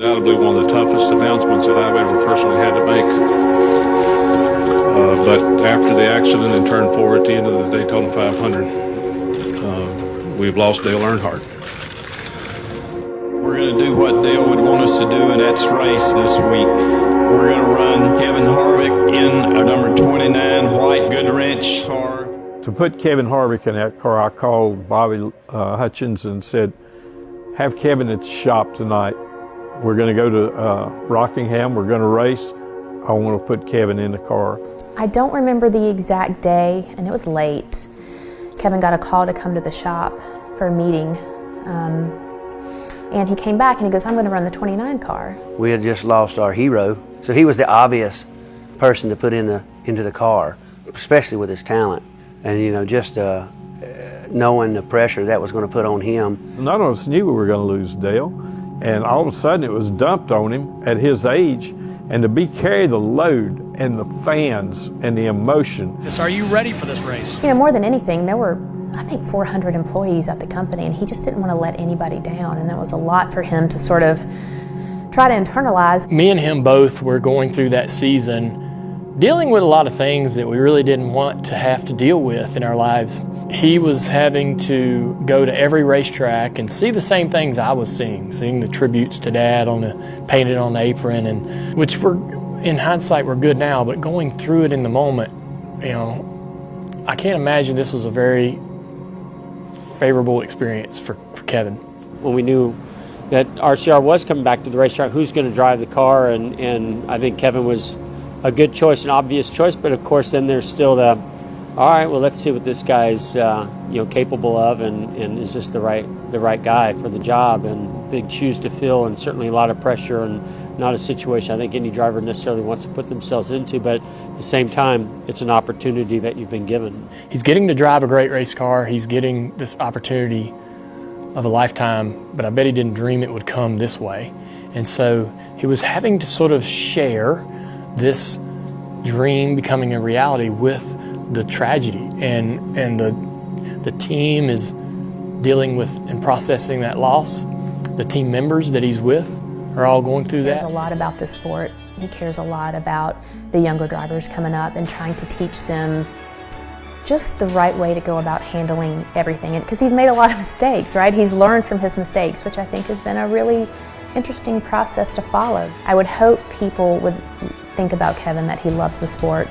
Undoubtedly one of the toughest announcements that I've ever personally had to make. But after the accident in turn 4 at the end of the Daytona 500, we've lost Dale Earnhardt. We're going to do what Dale would want us to do, and that's race this week. We're going to run Kevin Harvick in a number 29 white Goodwrench car. To put Kevin Harvick in that car, I called Bobby Hutchins and said, have Kevin at the shop tonight. We're going to go to Rockingham. We're going to race. I want to put Kevin in the car. I don't remember the exact day, and it was late. Kevin got a call to come to the shop for a meeting. And he came back and he goes, I'm going to run the 29 car. We had just lost our hero, so he was the obvious person to put into the car, especially with his talent. And you know, just knowing the pressure that was going to put on him. None of us knew we were going to lose Dale, and all of a sudden it was dumped on him at his age, and to carry the load and the fans and the emotion. Are you ready for this race? You know, more than anything, there were, I think, 400 employees at the company, and he just didn't want to let anybody down, and that was a lot for him to sort of try to internalize. Me and him both were going through that season dealing with a lot of things that we really didn't want to have to deal with in our lives. He was having to go to every racetrack and see the same things I was seeing the tributes to Dad painted on the apron, and which were, in hindsight, were good now, but going through it in the moment, you know, I can't imagine this was a very favorable experience for Kevin. When we knew that RCR was coming back to the racetrack, who's going to drive the car, and I think Kevin was a good choice, an obvious choice, but of course then there's still the, all right, well, let's see what this guy's capable of, and is this the right guy for the job, and big shoes to fill, and certainly a lot of pressure, and not a situation I think any driver necessarily wants to put themselves into, but at the same time, it's an opportunity that you've been given. He's getting to drive a great race car. He's getting this opportunity of a lifetime, but I bet he didn't dream it would come this way. And so he was having to sort of share this dream becoming a reality with the tragedy, and the team is dealing with and processing that loss. The team members that he's with are all going through that. He cares a lot about this sport. He cares a lot about the younger drivers coming up and trying to teach them just the right way to go about handling everything. And because he's made a lot of mistakes, right? He's learned from his mistakes, which I think has been a really interesting process to follow. I would hope people would think about Kevin that he loves the sport.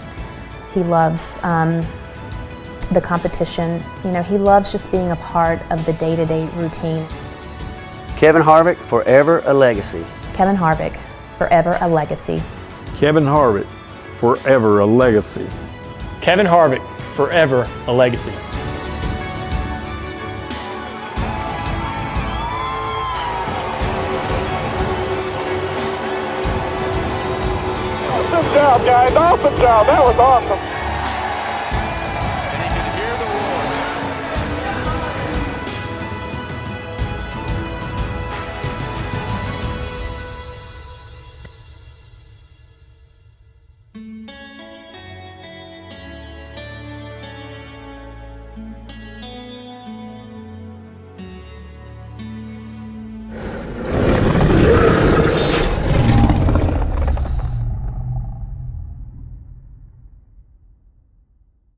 He loves the competition. You know, he loves just being a part of the day-to-day routine. Kevin Harvick, forever a legacy. Kevin Harvick, forever a legacy. Kevin Harvick, forever a legacy. Kevin Harvick, forever a legacy. Awesome job, guys. Awesome job. That was awesome.